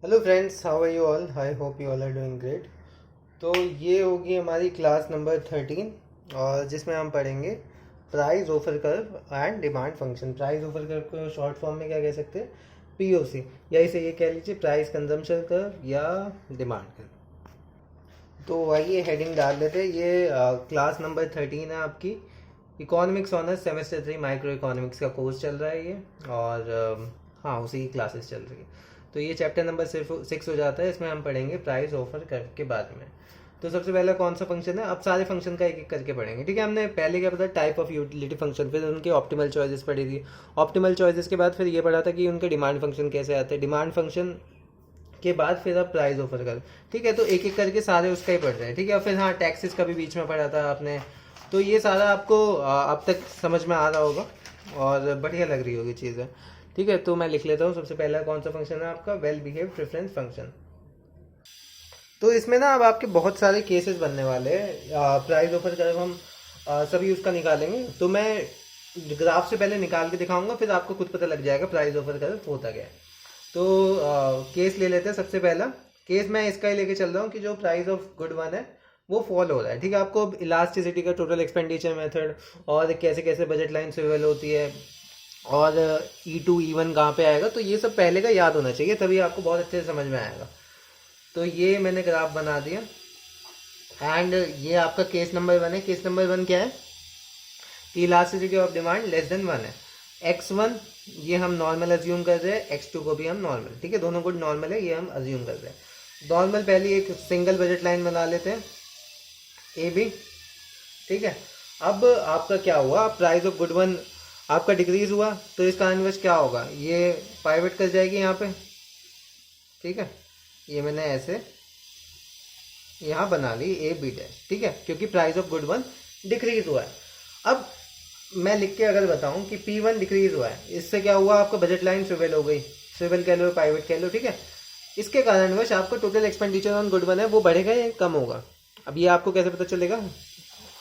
Hello friends, how are you all? I hope you all are doing great. तो ये होगी हमारी class number 13 और जिसमें हम पढ़ेंगे price offer curve and demand function. Price offer curve को शॉर्ट फॉर्म में क्या कह सकते हैं? पीओसी, या इसे ये कह लीजिए प्राइस कंजम्पशन कर्व या डिमांड कर्व। तो आइए हेडिंग डाल लेते हैं। ये क्लास नंबर 13 है आपकी। Economics honours semester 3 micro economics का कोर्स चल रहा है ये। और हाँ, उसी की क्लासेस चल रही है। तो ये चैप्टर नंबर सिर्फ 6 हो जाता है। इसमें हम पढ़ेंगे प्राइस ऑफर कर के बारे में। तो सबसे पहला कौन सा फंक्शन है? अब सारे फंक्शन का एक एक करके पढ़ेंगे, ठीक है। हमने पहले क्या पता, टाइप ऑफ यूटिलिटी फंक्शन, फिर उनके ऑप्टिमल चॉइसेस पढ़ी थी। ऑप्टिमल चॉइसेस के बाद फिर ये पढ़ा था कि उनके डिमांड फंक्शन कैसे आते हैं। डिमांड फंक्शन के बाद फिर अब प्राइस ऑफर कर, ठीक है। तो एक एक करके सारे उसका ही पढ़ रहे हैं, ठीक है। फिर हाँ, टैक्सेस का भी बीच में पढ़ा था आपने। तो ये सारा आपको अब तक समझ में आ रहा होगा और बढ़िया लग रही होगी चीज़ें, ठीक है। तो मैं लिख लेता हूँ। सबसे पहला कौन सा फंक्शन है आपका? Well behave preference function. तो इसमें ना अब आपके बहुत सारे केसेस बनने वाले हैं। प्राइस ऑफर जब हम सभी उसका निकालेंगे तो मैं ग्राफ से पहले निकाल के दिखाऊंगा, फिर आपको खुद पता लग जाएगा प्राइस ऑफर का होता क्या है। तो केस ले लेते हैं। सबसे पहला केस मैं इसका ही लेके चल रहा हूँ कि जो प्राइस ऑफ गुड वन है वो फॉल हो रहा है, ठीक है। आपको इलास्टिसिटी का टोटल एक्सपेंडिचर मेथड और कैसे कैसे बजट लाइन स्विvel होती है और E2 E1 कहाँ पे आएगा, तो ये सब पहले का याद होना चाहिए, तभी आपको बहुत अच्छे से समझ में आएगा। तो ये मैंने ग्राफ बना दिया। एंड ये आपका केस नंबर 1 है। केस नंबर 1 क्या है कि elasticity of demand less than 1 है। x1 ये हम नॉर्मल अज्यूम कर रहे हैं, x2 को भी हम नॉर्मल, ठीक है। दोनों को नॉर्मल है, ये हम अज्यूम कर रहे हैं। नॉर्मल पहले एक सिंगल बजट लाइन बना लेते हैं, ए बी, ठीक है। अब आपका क्या हुआ? प्राइस ऑफ गुड वन आपका डिक्रीज हुआ, तो इसका इनवर्स क्या होगा? ये पाइवट कर जाएगी यहाँ पे, ठीक है। ये मैंने ऐसे यहाँ बना ली ए बी डैश, ठीक है, क्योंकि price of good one decrease हुआ है। अब मैं लिख के अगर बताऊं कि P1 डिक्रीज हुआ है, इससे क्या हुआ? आपका बजट लाइन स्विvel हो गई, स्विvel कह लो, पाइवट कह लो, ठीक है। इसके कारणवश आपका total expenditure on good one है वो बढ़ेगा या कम होगा? अब ये आपको कैसे पता चलेगा?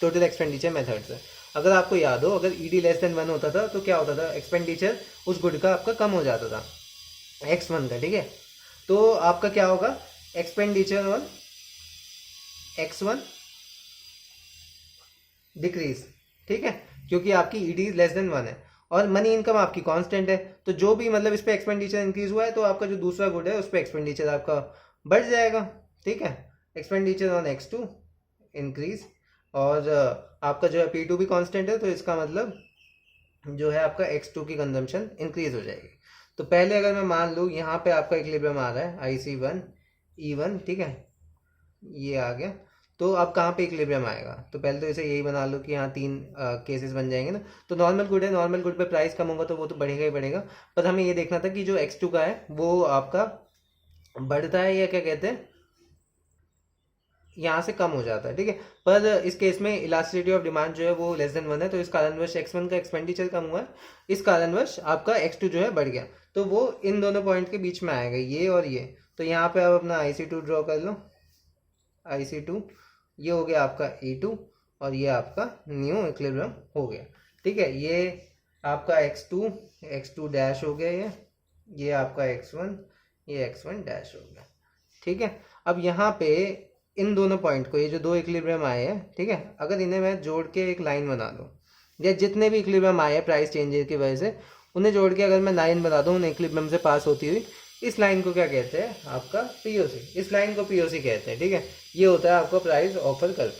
टोटल एक्सपेंडिचर मेथड से। अगर आपको याद हो, अगर ईडी लेस देन 1 होता था तो क्या होता था? एक्सपेंडिचर उस गुड का आपका कम हो जाता था, x1 का, ठीक है। तो आपका क्या होगा? एक्सपेंडिचर ऑन x1 डिक्रीज, ठीक है, क्योंकि आपकी ईडी लेस देन 1 है और मनी इनकम आपकी कांस्टेंट है। तो जो भी मतलब इस पे एक्सपेंडिचर इंक्रीज हुआ है तो आपका जो दूसरा गुड है उस पर एक्सपेंडिचर आपका बढ़ जाएगा, ठीक है। एक्सपेंडिचर ऑन x2 इंक्रीज और आपका जो है P2 भी कांस्टेंट है, तो इसका मतलब जो है आपका x2 की कंजम्पशन इंक्रीज हो जाएगी। तो पहले अगर मैं मान लूँ यहाँ पे आपका इक्विलिब्रियम आ रहा है IC1 E1, ठीक है, ये आ गया। तो अब कहाँ पे इक्विलिब्रियम आएगा? तो पहले तो इसे यही बना लो कि यहाँ 3 केसेस बन जाएंगे ना। तो नॉर्मल गुड है, नॉर्मल गुड पे प्राइस कम होगा तो वो तो बढ़ेगा ही बढ़ेगा। पर हमें ये देखना था कि जो x2 का है वो आपका बढ़ता है या क्या कहते हैं, यहाँ से कम हो जाता है, ठीक है। पर इस केस में इलास्टिसिटी ऑफ डिमांड जो है वो लेस देन 1 है, तो इस कारणवश x1 का एक्सपेंडिचर कम हुआ है, इस कारणवश आपका x2 जो है बढ़ गया। तो वो इन दोनों पॉइंट के बीच में आएगा, ये और ये। तो यहाँ पे आप अपना IC2 ड्रॉ कर लो। IC2 ये हो गया आपका E2 और ये आपका न्यू इक्विलिब्रियम हो गया, ठीक है। ये आपका x2 डैश हो गया, ये आपका x1, ये x1 डैश हो गया, ठीक है। अब यहाँ पे इन दोनों पॉइंट को, ये जो दो इक्विलिब्रियम आए हैं, ठीक है, अगर इन्हें मैं जोड़ के एक लाइन बना दूँ, या जितने भी इक्विलिब्रियम आए हैं प्राइस चेंजेस की वजह से, उन्हें जोड़ के अगर मैं लाइन बना दूँ उन इक्विलिब्रियम से पास होती हुई, इस लाइन को क्या कहते हैं? आपका पीओसी। इस लाइन को पीओसी कहते हैं, ठीक है। ये होता है आपका प्राइस ऑफर कर्व।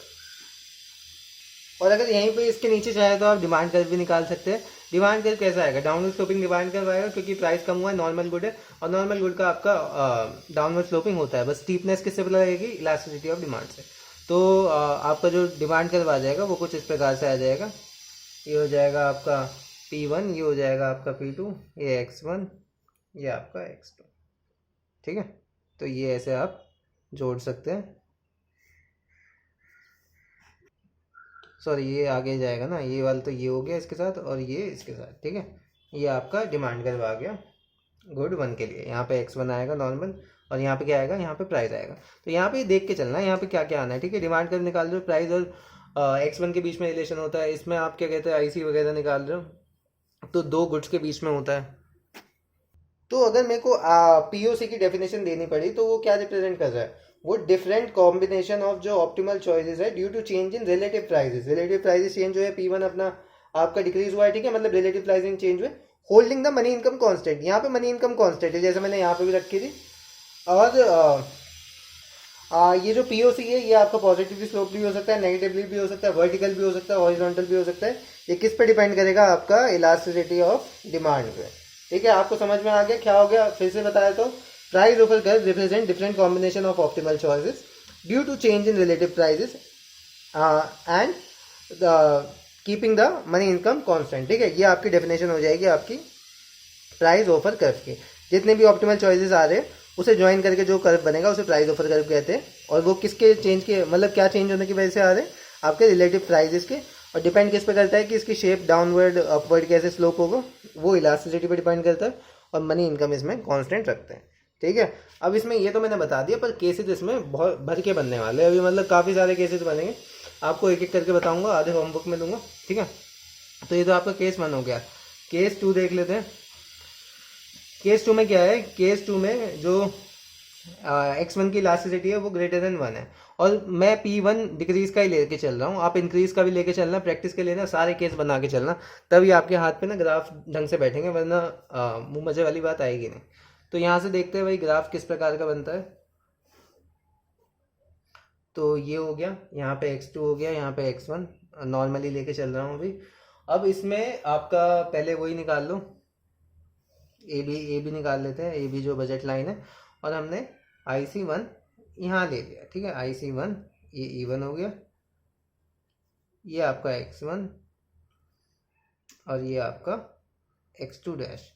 और अगर यहीं पे इसके नीचे चाहे तो आप डिमांड कर्व भी निकाल सकते हैं। डिमांड कर्व कैसा आएगा? डाउनवर्ड स्लोपिंग डिमांड कर्व आएगा, क्योंकि प्राइस कम हुआ है, नॉर्मल गुड है, और नॉर्मल गुड का आपका डाउनवर्ड स्लोपिंग होता है। बस स्टीपनेस किससे पता लगेगी? इलास्टिसिटी ऑफ डिमांड से। तो आपका जो डिमांड कर्व आ जाएगा वो कुछ इस प्रकार से आ जाएगा। ये हो जाएगा आपका P1, ये हो जाएगा आपका P2, ये x1, ये आपका x2, ठीक है। तो ये ऐसे आप जोड़ सकते हैं। सॉरी, ये आगे जाएगा ना, ये वाला तो ये हो गया इसके साथ और ये इसके साथ, ठीक है। ये आपका डिमांड कर्व आ गया गुड वन के लिए। यहाँ पे x1 आएगा नॉर्मल, और यहाँ पे क्या आएगा? यहाँ पे प्राइस आएगा। तो यहाँ पे देख के चलना है यहाँ पे क्या क्या आना है, ठीक है। डिमांड कर्व निकाल रहे हो, प्राइस और x1 के बीच में रिलेशन होता है। इसमें आप क्या कहते हैं? IC वगैरह निकाल रहे हो तो दो गुड्स के बीच में होता है, तो अगर मेरे को पीओसी की डेफिनेशन देनी पड़ी तो वो क्या रिप्रेजेंट कर रहा है, वो डिफरेंट कॉम्बिनेशन ऑफ जो ऑप्टिमल चॉइसेस है due to change in relative prices. Relative prices change हुए, पी वन अपना आपका डिक्रीज हुआ है, ठीक है, मतलब रिलेटिव प्राइसिंग चेंज हुए, holding the money income constant. यहाँ पे मनी इनकम कांस्टेंट है, जैसे मैंने यहाँ पे भी रखी थी। और ये जो पीओसी है ये आपका पॉजिटिवली स्लोप भी हो सकता है, नेगेटिवली भी हो सकता है, वर्टिकल भी हो सकता है, हॉरिजॉन्टल भी हो सकता है। ये किस पे डिपेंड करेगा, आपका इलास्टिसिटी ऑफ डिमांड पे। ठीक है, आपको समझ में आ गया क्या हो गया, फिर से बताया तो price offer curve represent different combination of optimal choices due to change in relative prices and keeping the money income constant. ठीक है, ये आपकी डेफिनेशन हो जाएगी आपकी प्राइस ऑफर कर्व की। जितने भी ऑप्टिमल चॉइसेस आ रहे हैं उसे ज्वाइन करके जो कर्व बनेगा उसे प्राइस ऑफर कर्व कहते हैं। और वो किसके चेंज के, मतलब क्या चेंज होने की वजह से आ रहे हैं, आपके रिलेटिव प्राइसेस के। और डिपेंड किस पे करता है कि इसकी शेप डाउनवर्ड अपवर्ड कैसे स्लोप होगा, वो इलास्टिसिटी पे डिपेंड करता है। और मनी इनकम इसमें कांस्टेंट रखते हैं। ठीक है, अब इसमें ये तो मैंने बता दिया, पर केसेस इसमें बहुत भर के बनने वाले हैं अभी, मतलब काफ़ी सारे केसेस बनेंगे, आपको एक एक करके बताऊंगा, आधे होमवर्क में दूंगा। ठीक है, तो ये तो आपका केस 1 हो गया। केस 2 देख लेते हैं। केस 2 में क्या है, केस 2 में जो x1 की इलास्टिसिटी है वो ग्रेटर देन 1 है, और मैं P1 डिक्रीज का ही लेके चल रहा हूँ, आप इंक्रीज का भी लेके चलना, प्रैक्टिस के लिए ना सारे केस बना के चलना, तभी आपके हाथ पे ना ग्राफ ढंग से बैठेंगे, वरना मुँह मजे वाली बात आएगी नहीं। तो यहाँ से देखते हैं भाई ग्राफ किस प्रकार का बनता है। तो ये हो गया, यहाँ पे x2 हो गया, यहाँ पे x1 नॉर्मली लेके चल रहा हूँ अभी। अब इसमें आपका पहले वही निकाल लो, ए बी निकाल लेते हैं, ए बी जो बजट लाइन है, और हमने IC1 यहाँ ले लिया। ठीक है, IC1 ये E1 हो गया, ये आपका x1 और ये आपका x2 डैश।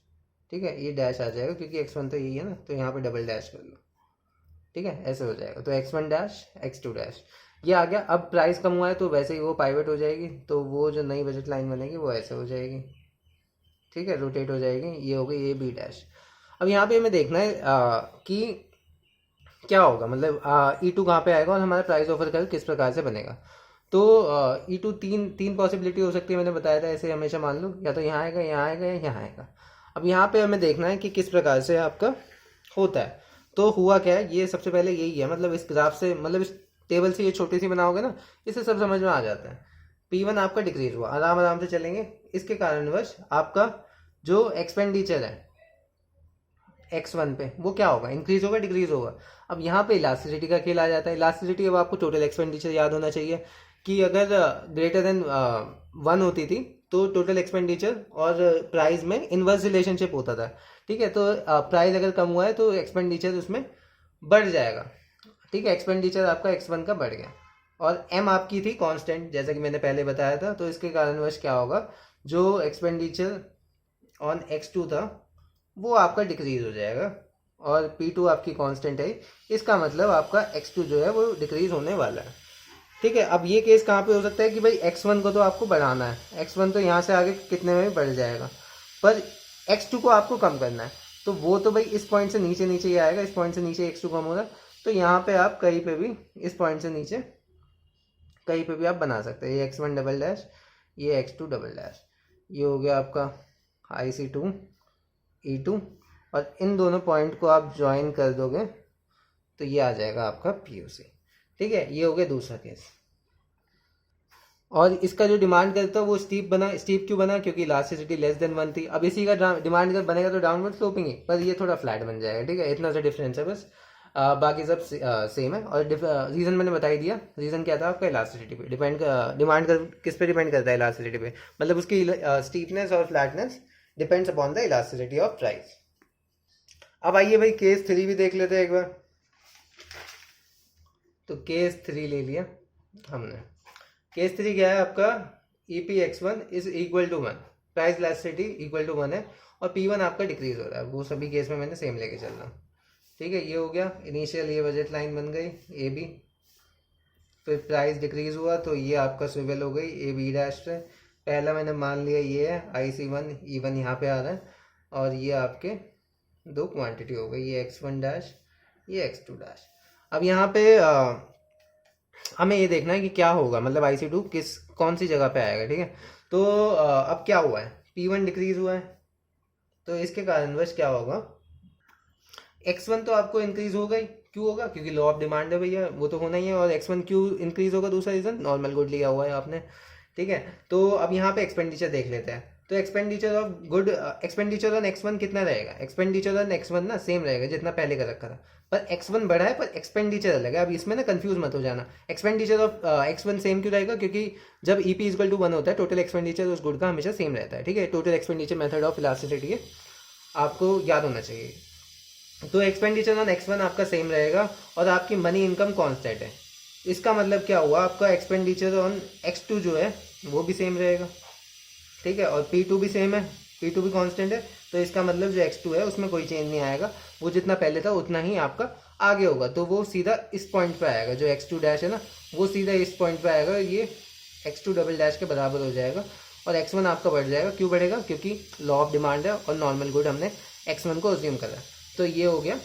ठीक है, ये डैश आ जाएगा क्योंकि x1 तो यही है ना, तो यहाँ पे डबल डैश कर लो। ठीक है, ऐसे हो जाएगा, तो x1 डैश x2 डैश ये आ गया। अब प्राइस कम हुआ है तो वैसे ही वो पाइवट हो जाएगी, तो वो जो नई बजट लाइन बनेगी वो ऐसे हो जाएगी। ठीक है, रोटेट हो जाएगी, ये हो गई ए बी डैश। अब यहाँ पे हमें देखना है कि क्या होगा, मतलब E2 कहाँ पे आएगा और हमारा प्राइस ऑफर कर्व किस प्रकार से बनेगा। तो E2 तीन पॉसिबिलिटी हो सकती है, मैंने बताया था, ऐसे हमेशा मान लो, या तो यहाँ आएगा, यहाँ आएगा, या यहाँ आएगा। अब यहाँ पे हमें देखना है कि किस प्रकार से आपका होता है। तो हुआ क्या है, ये सबसे पहले यही है, मतलब इस ग्राफ से, मतलब इस टेबल से ये छोटी सी बनाओगे ना, इससे सब समझ में आ जाता है। P1 आपका डिक्रीज हुआ, आराम आराम से चलेंगे, इसके कारणवश आपका जो एक्सपेंडिचर है x1 पे वो क्या होगा, इंक्रीज होगा, डिक्रीज होगा। अब यहाँ पे इलास्टिसिटी का खेल आ जाता है। इलास्टिसिटी, अब आपको टोटल एक्सपेंडिचर याद होना चाहिए कि अगर ग्रेटर देन 1 होती थी तो टोटल एक्सपेंडिचर और प्राइस में इनवर्स रिलेशनशिप होता था। ठीक है, तो प्राइस अगर कम हुआ है तो एक्सपेंडिचर उसमें बढ़ जाएगा। ठीक है, एक्सपेंडिचर आपका x1 का बढ़ गया, और m आपकी थी कांस्टेंट, जैसा कि मैंने पहले बताया था। तो इसके कारणवश क्या होगा, जो एक्सपेंडिचर ऑन x2 था वो आपका डिक्रीज हो जाएगा, और P2 आपकी कांस्टेंट है, इसका मतलब आपका x2 जो है वो डिक्रीज होने वाला है। ठीक है, अब ये केस कहाँ पे हो सकता है कि भाई x1 को तो आपको बढ़ाना है, x1 तो यहाँ से आगे कितने में बढ़ जाएगा, पर x2 को आपको कम करना है, तो वो तो भाई इस पॉइंट से नीचे नीचे ही आएगा, इस पॉइंट से नीचे x2 कम होगा। तो यहाँ पे आप कहीं पे भी इस पॉइंट से नीचे कहीं पे भी आप बना सकते हैं, ये x1 डबल डैश, ये x2 डबल डैश, ये हो गया आपका IC2 E2, और इन दोनों पॉइंट को आप ज्वाइन कर दोगे तो ये आ जाएगा आपका POC। ठीक है, ये हो गया दूसरा केस। और इसका जो डिमांड करता है वो स्टीप बना, स्टीप क्यों बना, क्योंकि इलास्टिसिटी लेस देन 1 थी। अब इसी का डिमांड कर बनेगा तो डाउनवर्ड स्लोपिंग है, पर ये थोड़ा फ्लैट बन जाएगा। ठीक है, इतना सा डिफरेंस है बस, बाकी सब सेम है। और रीज़न मैंने बता ही दिया, रीज़न क्या था आपका, इलास्टिसिटी पे डिपेंड, डिमांड कर किस पे डिपेंड करता है, इलास्टिसिटी पे, मतलब उसकी स्टीपनेस और flatness depends upon the elasticity of price. अब आइए भाई केस 3 भी देख लेते हैं एक बार। तो केस 3 ले लिया हमने। केस 3 क्या है आपका, EP(x1) is equal to 1, price elasticity equal to 1 है, और P1 आपका डिक्रीज हो रहा है। वो सभी केस में मैंने सेम लेके चल रहा हूँ। ठीक है, ये हो गया इनिशियल, ये बजट लाइन बन गई AB, फिर प्राइस डिक्रीज हुआ तो ये आपका स्विवेल हो गई AB डैश से। पहला मैंने मान लिया ये है IC1 E1 यहाँ पे आ रहा है, और ये आपके दो क्वांटिटी हो गई, ये x1 डैश, ये x2 डैश। अब यहाँ पे हमें ये देखना है कि क्या होगा, मतलब IC2 कौन सी जगह पे आएगा। ठीक है, तो अब क्या हुआ है, P1 डिक्रीज हुआ है, तो इसके कारणवश क्या होगा, x1 तो आपको इंक्रीज होगा ही, क्यों होगा, क्योंकि लॉ ऑफ डिमांड है भैया, वो तो होना ही है। और x1 क्यों इंक्रीज होगा, दूसरा रीजन नॉर्मल गुड लिया हुआ है आपने, ठीक है। तो अब यहाँ पे एक्सपेंडिचर देख लेते हैं। तो expenditure of good, expenditure on x1 कितना रहेगा, एक्सपेंडिचर ऑन x1 ना सेम रहेगा जितना पहले का रखा था, पर x1 बढ़ा है पर एक्सपेंडिचर अलग है। अब इसमें ना कंफ्यूज मत हो जाना, एक्सपेंडिचर ऑफ x1 सेम क्यों रहेगा, क्योंकि जब EP इक्वल टू 1 होता है टोटल एक्सपेंडिचर उस गुड का हमेशा सेम रहता है, ठीक है। Total expenditure method of elasticity है, आपको याद होना चाहिए। तो एक्सपेंडिचर ऑन x1 आपका सेम रहेगा और आपकी मनी इनकम कांस्टेंट है। इसका मतलब क्या हुआ, आपका एक्सपेंडिचर ऑन x2 जो है वो भी सेम रहेगा, ठीक है। और P2 भी सेम है, P2 भी कांस्टेंट है। तो इसका मतलब जो x2 है उसमें कोई चेंज नहीं आएगा, वो जितना पहले था उतना ही आपका आगे होगा। तो वो सीधा इस पॉइंट पे आएगा, जो x2 डैश है ना वो सीधा इस पॉइंट पे आएगा, ये x2 डबल डैश के बराबर हो जाएगा। और x1 आपका बढ़ जाएगा, क्यों बढ़ेगा, क्योंकि लॉ ऑफ डिमांड है और नॉर्मल गुड हमने x1 को अज्यूम करा। तो ये हो गया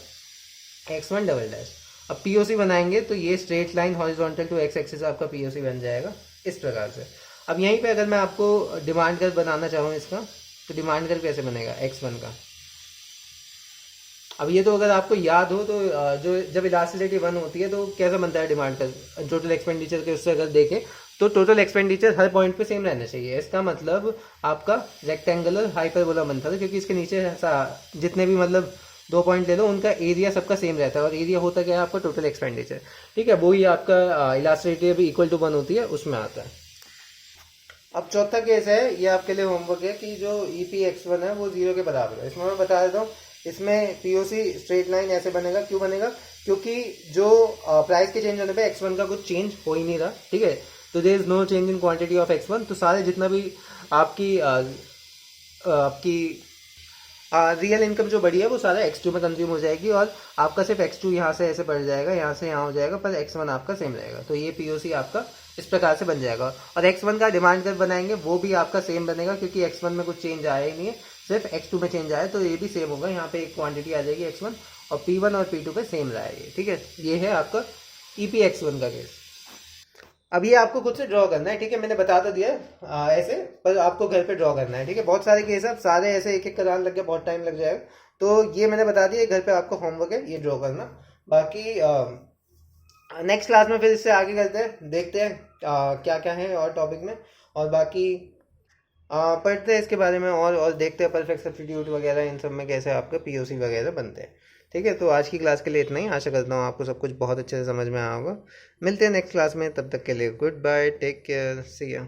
x1 डबल डैश। अब POC बनाएंगे तो ये straight line horizontal to x axis आपका POC बन जाएगा इस प्रकार से। अब यहीं पे अगर मैं आपको डिमांड कर्व बनाना चाहूँ इसका, तो डिमांड कर्व कैसे बनेगा x1 का। अब ये तो अगर आपको याद हो तो जो जब इलास्टिसिटी 1 होती है तो कैसा बनता है डिमांड कर्व, टोटल एक्सपेंडिचर के उससे अगर देखें तो टोटल एक्सपेंडिचर हर पॉइंट पे सेम रहना चाहिए। इसका मतलब आपका रेक्टेंगुलर हाइपरबोला बनता था, क्योंकि इसके नीचे जितने भी मतलब 2 पॉइंट ले लो उनका एरिया सबका सेम रहता है, और एरिया होता क्या है आपका टोटल एक्सपेंडिचर, ठीक है। वही आपका इलास्टिसिटी अभी इक्वल टू 1 होती है उसमें आता है। अब चौथा केस है, ये आपके लिए होमवर्क है कि जो EP x1 है वो 0 के बराबर है। इसमें मैं बता देता हूँ, इसमें POC स्ट्रेट लाइन ऐसे बनेगा, क्यों बनेगा, क्योंकि जो प्राइस के चेंज होने पे x1 का कुछ चेंज हो ही नहीं रहा, ठीक है। तो there is no change in quantity of x1, तो सारे जितना भी आपकी आपकी रियल इनकम जो बढ़ी है वो सारा x2 में कंज्यूम हो जाएगी, और आपका सिर्फ x2 यहाँ से ऐसे बढ़ जाएगा, यहाँ से यहाँ हो जाएगा, पर x1 आपका सेम रहेगा। तो ये POC आपका इस प्रकार से बन जाएगा। और x1 का डिमांड कर्व बनाएंगे वो भी आपका सेम बनेगा, क्योंकि x1 में कुछ चेंज आया ही नहीं है, सिर्फ x2 में चेंज आया, तो ये भी सेम होगा। यहाँ पे एक क्वांटिटी आ जाएगी x1, और P1 और P2 पे सेम रहेगी, ठीक है। ये है आपका EP x1 का केस। अब ये आपको खुद से ड्रॉ करना है, ठीक है। मैंने बता तो दिया ऐसे, पर आपको घर पे ड्रॉ करना है, ठीक है। बहुत सारे केस अब सारे ऐसे एक एक कराने लग गए, बहुत टाइम लग जाएगा। तो ये मैंने बता दिया, घर पे आपको होमवर्क है ये ड्रॉ करना। बाकी नेक्स्ट क्लास में फिर इससे आगे करते हैं, देखते हैं क्या क्या है और टॉपिक में, और बाकी पढ़ते हैं इसके बारे में, और देखते हैं परफेक्ट सब्स्टिट्यूट वगैरह इन सब में कैसे आपके POC वगैरह बनते हैं, ठीक है। तो आज की क्लास के लिए इतना ही, आशा करता हूँ आपको सब कुछ बहुत अच्छे से समझ में आया होगा। मिलते हैं नेक्स्ट क्लास में, तब तक के लिए गुड बाय, टेक केयर, सी या।